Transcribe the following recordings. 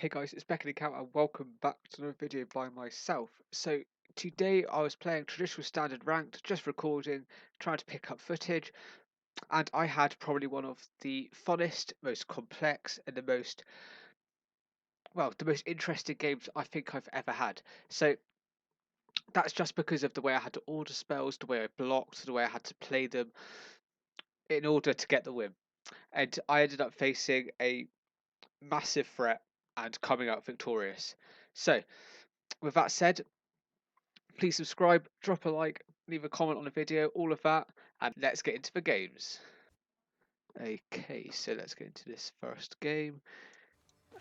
Hey guys, it's Beck and and welcome back to another video by myself. So today I was playing traditional standard ranked, just recording, trying to pick up footage, and I had probably one of the funnest, most complex, and the most interesting games I think I've ever had. So that's just because of the way I had to order spells, the way I blocked, the way I had to play them in order to get the win. And I ended up facing a massive threat and coming out victorious. So with that said, please subscribe, drop a like, leave a comment on the video, all of that, and let's get into the games. Okay, so let's get into this first game.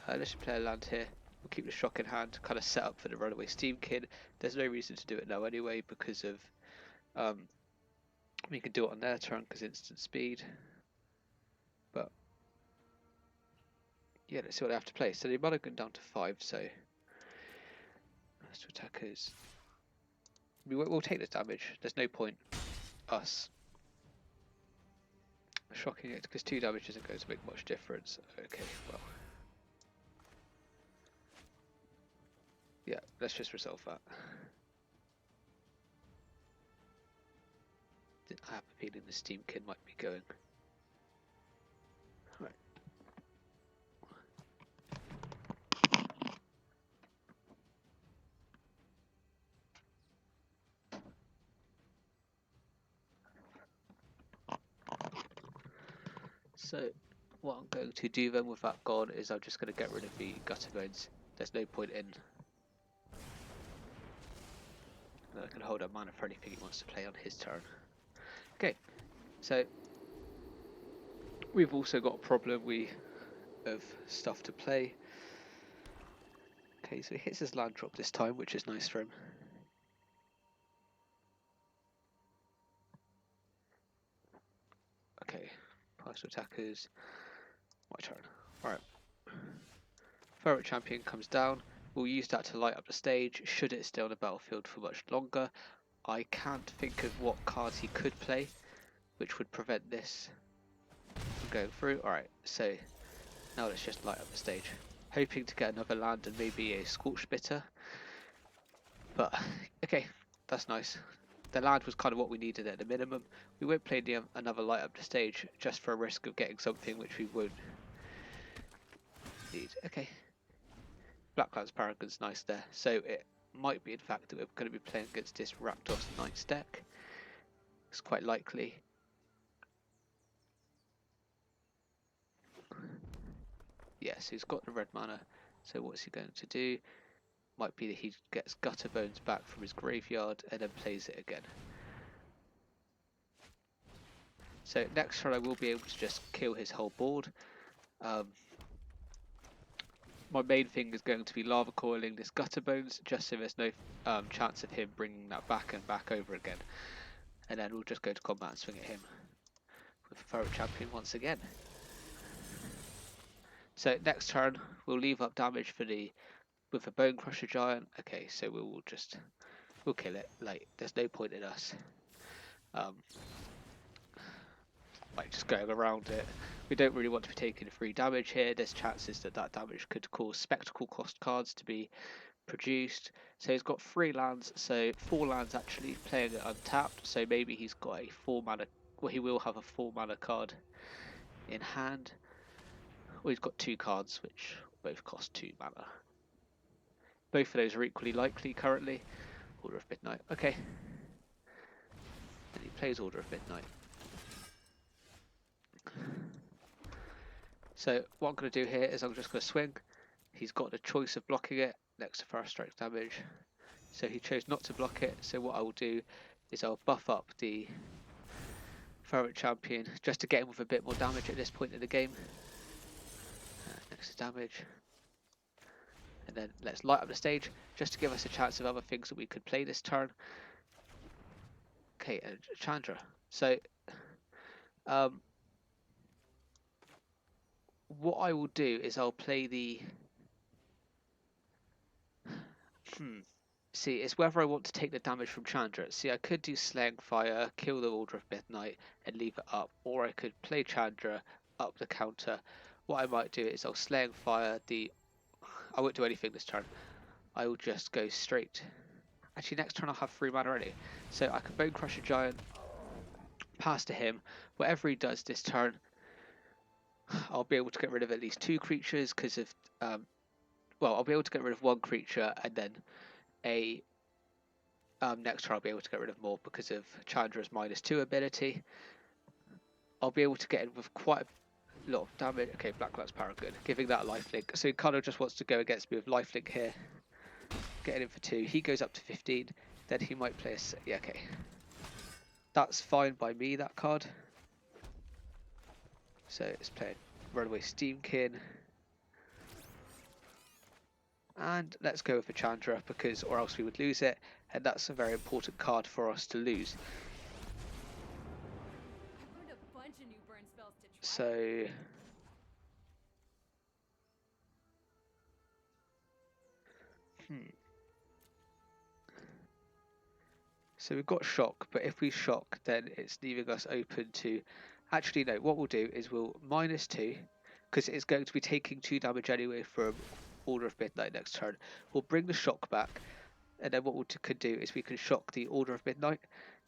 Let's just play a land here. We'll keep the shock in hand, kind of set up for the runaway Steam Kid. There's no reason to do it now anyway because of we can do it on their turn because instant speed. But yeah, let's see what they have to play. So the mana going down to 5, so first attackers. We'll take this damage. There's no point us shocking it because 2 damage isn't going to make much difference. Okay, well. Yeah, let's just resolve that. I have a feeling the Steam Kid might be going. Right. So what I'm going to do then with that gone is I'm just going to get rid of the gutter bones. There's no point in. I can hold up mana for anything he wants to play on his turn. Okay, so we've also got a problem of stuff to play. Okay, so he hits his land drop this time, which is nice for him. Okay, partial attackers. My turn. Alright. Ferret Champion comes down. We'll use that to light up the stage, should it stay on the battlefield for much longer. I can't think of what cards he could play, which would prevent this from going through. Alright, so now let's just light up the stage. Hoping to get another land and maybe a Scorch Bitter. But, okay, that's nice. The land was kind of what we needed at the minimum. We won't play another light up the stage just for a risk of getting something which we won't need. Okay. Black Cloud's Paragon's nice there. So it might be in fact that we're going to be playing against this Rakdos Knights deck. It's quite likely. Yes, he's got the red mana. So what's he going to do? Might be that he gets Gutter Bones back from his graveyard and then plays it again. So next turn I will be able to just kill his whole board. My main thing is going to be lava coiling this Gutter Bones, just so there's no chance of him bringing that back and back over again. And then we'll just go to combat and swing at him with Ferret Champion once again. So next turn we'll leave up damage for with a Bone Crusher Giant. Okay, so we'll kill it. Like there's no point in us like just going around it. We don't really want to be taking free damage here. There's chances that damage could cause spectacle cost cards to be produced. So he's got 3 lands, so 4 lands actually playing it untapped. So maybe he's got a 4 mana. Well, he will have a 4 mana card in hand. Or he's got 2 cards which both cost 2 mana. Both of those are equally likely currently. Order of Midnight. Okay. And he plays Order of Midnight. So what I'm going to do here is I'm just going to swing. He's got the choice of blocking it next to First Strike damage. So he chose not to block it. So what I will do is I'll buff up the Ferret Champion just to get him with a bit more damage at this point in the game. Next to damage. And then let's light up the stage just to give us a chance of other things that we could play this turn. Okay, Chandra. So what I will do is I'll play the See, it's whether I want to take the damage from Chandra. See, I could do Slaying Fire, kill the Order of Midnight, and leave it up. Or I could play Chandra, up the counter. What I might do is I'll Slaying Fire the I won't do anything this turn. I will just go straight. Actually, next turn I'll have 3 mana already. So I can Bone Crusher Giant, pass to him. Whatever he does this turn, I'll be able to get rid of at least 2 creatures because of... well, I'll be able to get rid of 1 creature, and then a... next turn I'll be able to get rid of more because of Chandra's -2 ability. I'll be able to get in with quite a lot of damage. Okay, Blacklight's Power good, giving that a lifelink. So he kind of just wants to go against me with lifelink here. Getting in for 2. He goes up to 15. Then he might play a... yeah, okay. That's fine by me, that card. So it's playing Runaway Steamkin. And let's go with a Chandra, because or else we would lose it. And that's a very important card for us to lose. So... So we've got shock, but if we shock, then it's leaving us open to... Actually, no, what we'll do is we'll -2, because it's going to be taking 2 damage anyway from Order of Midnight next turn. We'll bring the shock back, and then what we could do is we can shock the Order of Midnight.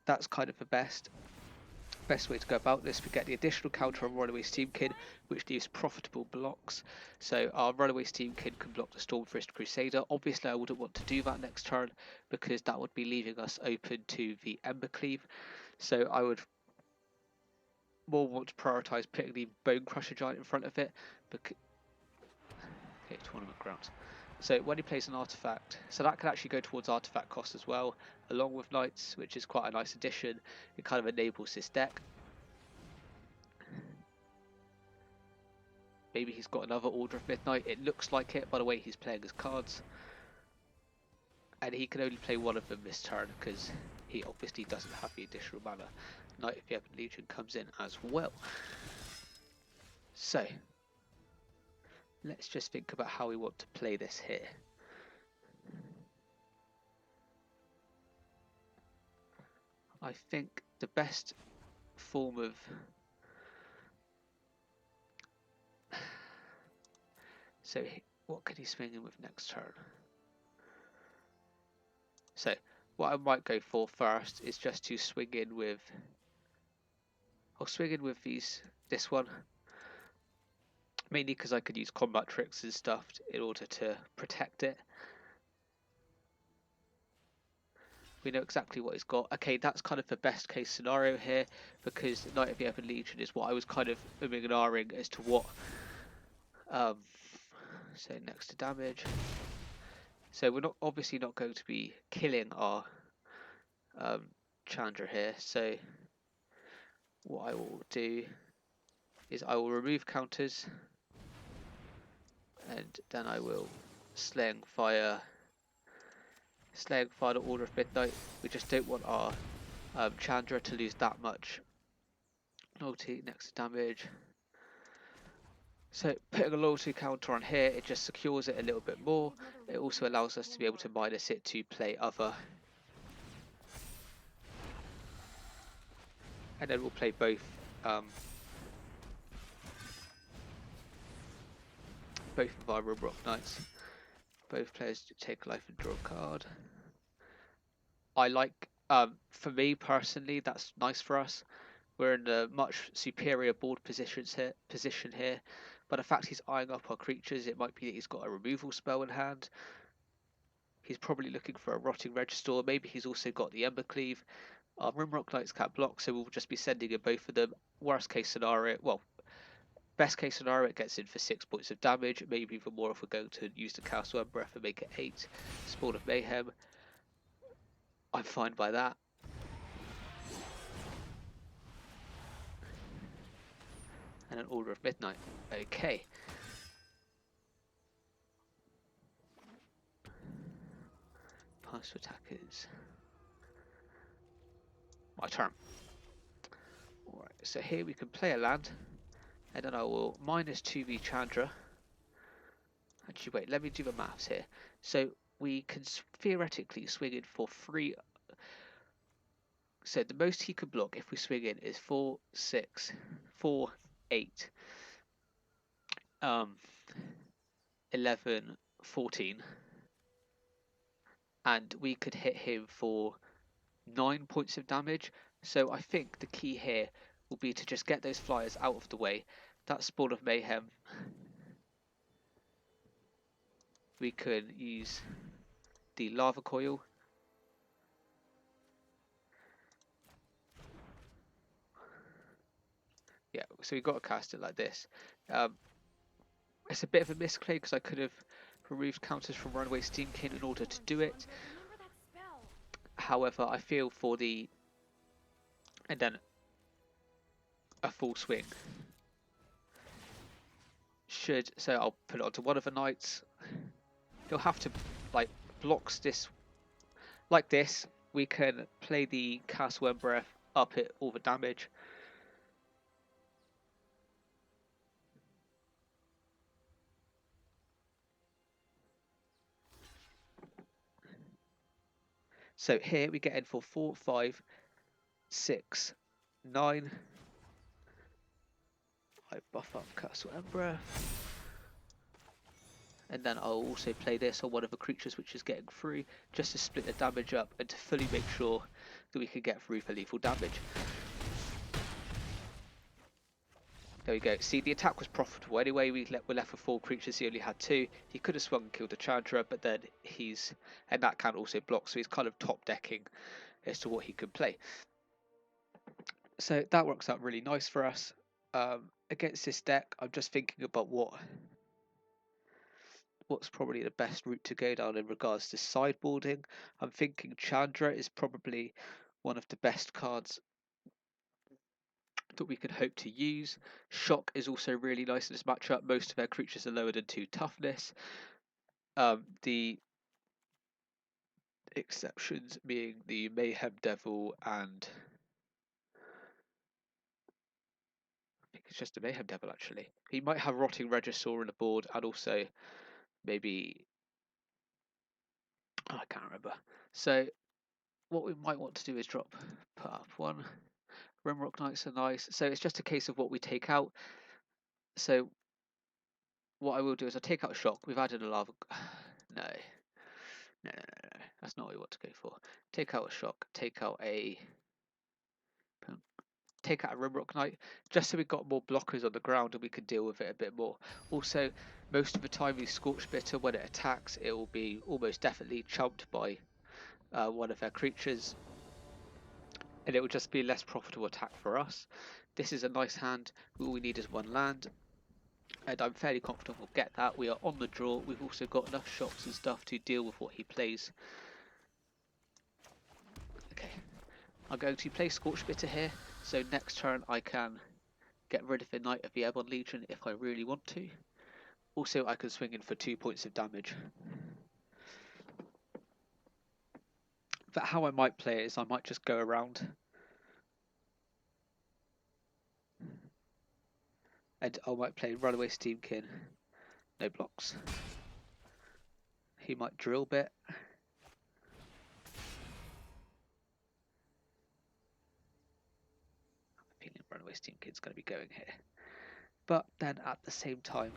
That's kind of the best way to go about this. We get the additional counter on Runaway Steamkin, which leaves profitable blocks. So our Runaway Steamkin can block the Stormfist Crusader. Obviously I wouldn't want to do that next turn, because that would be leaving us open to the Embercleave. So I would more want to prioritise putting the Bone Crusher Giant in front of it. Okay, tournament grounds. So when he plays an artifact, so that can actually go towards artifact cost as well, along with Knights, which is quite a nice addition. It kind of enables this deck. Maybe he's got another Order of Midnight. It looks like it by the way he's playing his cards. And he can only play one of them this turn because he obviously doesn't have the additional mana. Knight of the Ebon Legion comes in as well. So let's just think about how we want to play this here. I think the best form of... So what could he swing in with next turn? So what I might go for first is just to swing in with... I'll swing in with this one. Mainly because I could use combat tricks and stuff in order to protect it. We know exactly what he's got. Okay, that's kind of the best case scenario here, because Knight of the Ebon Legion is what I was kind of umming and ahhing as to what... so next to damage. So we're not obviously not going to be killing our Chandra here. So what I will do is I will remove counters, and then I will Slaying Fire the Order of Midnight. We just don't want our Chandra to lose that much loyalty next to damage. So putting a loyalty counter on here, it just secures it a little bit more. It also allows us to be able to minus it to play other. And then we'll play both of our Rimrock Knights. Both players take life and draw a card. I like, for me personally, that's nice for us. We're in a much superior board position here. But the fact he's eyeing up our creatures, it might be that he's got a removal spell in hand. He's probably looking for a Rotting Register. Maybe he's also got the Embercleave. Our Rimrock Knights can't block, so we'll just be sending in both of them. Worst case scenario, well, best case scenario, it gets in for 6 points of damage. Maybe even more if we're going to use the Castle Emperor and make it 8. Spawn of Mayhem. I'm fine by that. And an Order of Midnight. Okay. Pass to attackers. My turn. Alright, so here we can play a land. And then I will -2 the Chandra. Actually, wait, let me do the maths here. So we can theoretically swing in for 3. So the most he could block if we swing in is 4, 6, 4, 8, 11, 14, and we could hit him for 9 points of damage. So I think the key here will be to just get those flyers out of the way. That Spawn of Mayhem, we can use the Lava Coil. Yeah, so we've got to cast it like this. It's a bit of a misplay because I could have removed counters from Runaway Steamkin in order to do it. However, I feel for the... and then a full swing. So I'll put it onto one of the knights. He'll have to, like, blocks this like this. We can play the Castle Emperor, up it all the damage. So here we get in for 4, 5, 6, 9. I buff up Castle Emperor. And then I'll also play this on one of the creatures which is getting through, just to split the damage up and to fully make sure that we can get through for lethal damage. There we go. See, the attack was profitable anyway. We're left with 4 creatures. He only had 2. He could have swung and killed the Chandra, but then and that can also block, so he's kind of top decking as to what he could play. So that works out really nice for us. Against this deck, I'm just thinking about what's probably the best route to go down in regards to sideboarding. I'm thinking Chandra is probably one of the best cards that we could hope to use. Shock is also really nice in this matchup. Most of their creatures are lower than 2 toughness. The exceptions being the Mayhem Devil and I think it's just a Mayhem Devil actually. He might have Rotting Regisaur on the board and also maybe I can't remember. So what we might want to do is put up 1. Rimrock Knights are nice. So it's just a case of what we take out. So what I will do is I'll take out a Shock. We've added a Lava. No. That's not what we want to go for. Take out a Shock. Take out a Rimrock Knight, just so we've got more blockers on the ground and we can deal with it a bit more. Also, most of the time the Scorch Bitter, when it attacks, it will be almost definitely chumped by one of their creatures, and it will just be a less profitable attack for us. This is a nice hand. All we need is 1 land, and I'm fairly confident we'll get that. We are on the draw. We've also got enough shocks and stuff to deal with what he plays. Okay, I'm going to play Scorch Bitter here, so next turn I can get rid of the Knight of the Airborne Legion if I really want to. Also, I can swing in for 2 points of damage. But how I might play it is I might just go around and I might play Runaway Steamkin, no blocks. He might drill bit. I'm feeling Runaway Steamkin's going to be going here. But then at the same time,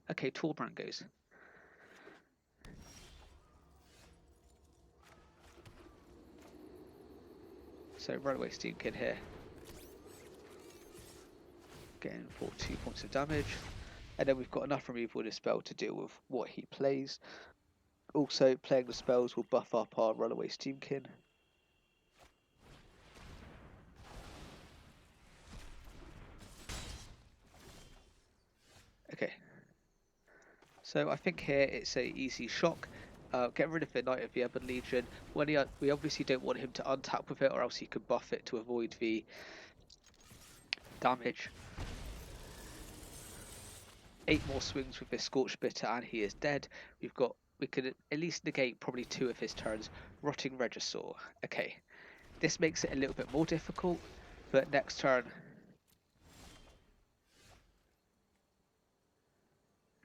okay, Torbrand goes. So Runaway Steamkin here. Getting for 2 points of damage. And then we've got enough removal in his spell to deal with what he plays. Also, playing the spells will buff up our Runaway Steamkin. Okay. So I think here it's a easy shock. Get rid of the Knight of the Ebon Legion. We obviously don't want him to untap with it, or else he could buff it to avoid the damage. 8 more swings with this Scorched Bitter and he is dead. We could at least negate probably 2 of his turns. Rotting Regisaur. Okay, this makes it a little bit more difficult, but next turn.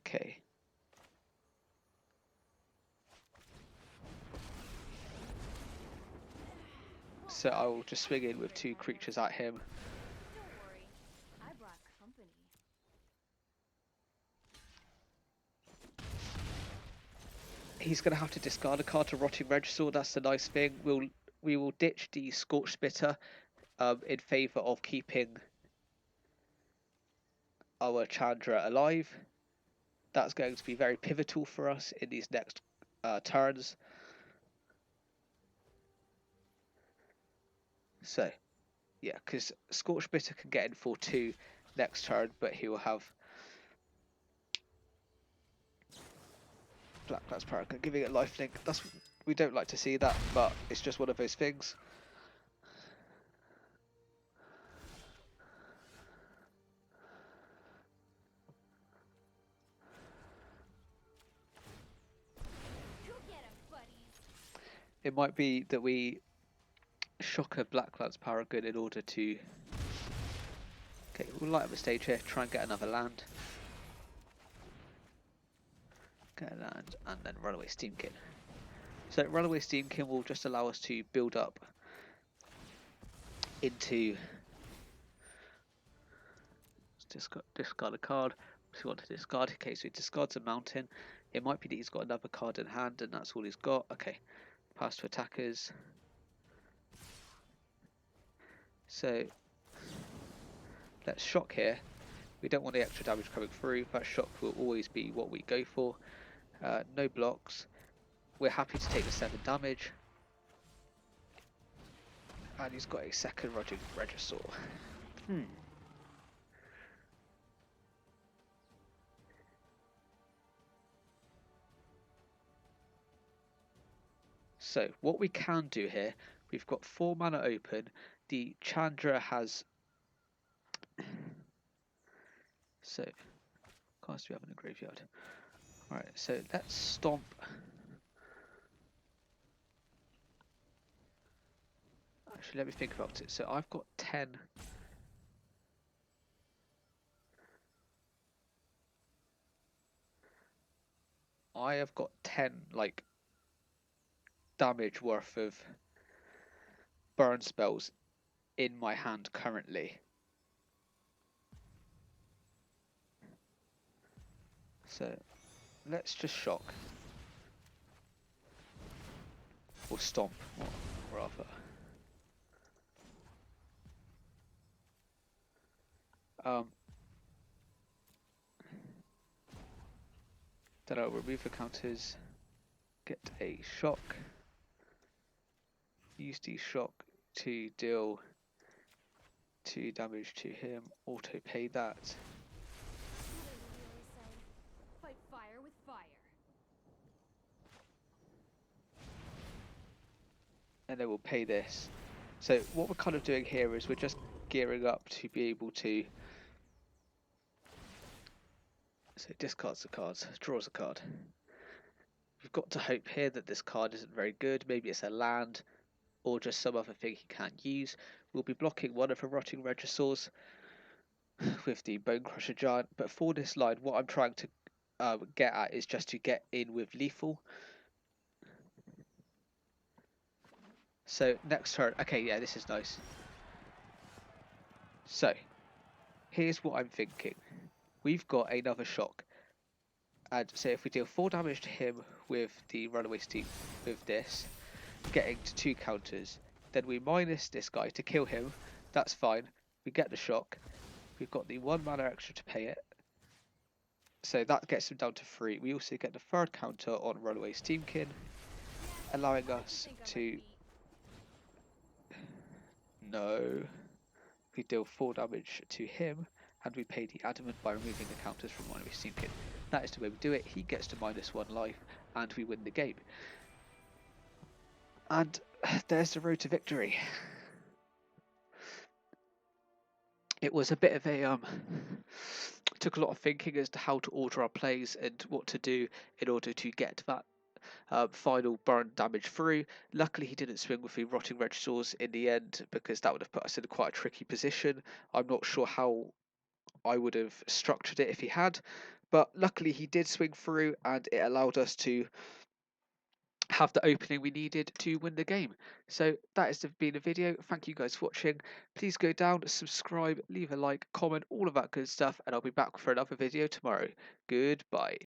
Okay. So I will just swing in with 2 creatures at him. Don't worry, I brought company. he's going to have to discard a card to Rotting Regisaur. That's the nice thing. We will ditch the Scorch Spitter in favour of keeping our Chandra alive. That's going to be very pivotal for us in these next turns. So, yeah, because Scorch Spitter can get in for 2 next turn, but he will have Black Cloud's Paragon giving it lifelink. We don't like to see that, but it's just one of those things. Go get him, buddies. It might be that we shock a Black Cloud's Paragon in order to... Okay, we'll light up the stage here, try and get another land. Get a land, and then Runaway Steamkin. So Runaway Steamkin will just allow us to build up into... Discard a card. If we want to discard, okay, so he discards a mountain. It might be that he's got another card in hand and that's all he's got. Okay, pass to attackers. So let's shock here. We don't want the extra damage coming through. That shock will always be what we go for. No blocks. We're happy to take the 7 damage. And he's got a second Rotting Regisaur. So what we can do here, we've got 4 mana open. The Chandra has... So, cards do we have in the graveyard? Alright, so let's stomp. Actually, let me think about it. So I've got 10. I have got 10, like, damage worth of burn spells in my hand currently. So let's just shock. Or stomp, rather. Then I'll remove the counters, get a shock, use the shock to deal 2 damage to him, auto pay that. What does it really say? Fight fire with fire. And then we'll pay this. So what we're kind of doing here is we're just gearing up to be able to... So discards the cards, draws a card. We've got to hope here that this card isn't very good. Maybe it's a land or just some other thing he can't use. We'll be blocking one of the Rotting Regisaurs with the Bone Crusher Giant. But for this line, what I'm trying to get at is just to get in with lethal. So next turn, okay, yeah, this is nice. So here's what I'm thinking. We've got another shock. And so if we deal 4 damage to him with the Runaway Steam with this, getting to 2 counters, then we minus this guy to kill him. That's fine. We get the shock. We've got the 1 mana extra to pay it. So that gets him down to 3. We also get the 3rd counter on Runaway Steamkin, allowing us to... No. We deal 4 damage to him, and we pay the adamant by removing the counters from Runaway Steamkin. That is the way we do it. He gets to -1 life, and we win the game. And there's the road to victory. It was a bit of a took a lot of thinking as to how to order our plays and what to do in order to get that final burn damage through. Luckily he didn't swing with the Rotting Regisaurs in the end, because that would have put us in quite a tricky position. I'm not sure how I would have structured it if he had, but luckily he did swing through and it allowed us to have the opening we needed to win the game. So that has been a video. Thank you guys for watching. Please go down, subscribe, leave a like, comment, all of that good stuff, and I'll be back for another video tomorrow. Goodbye.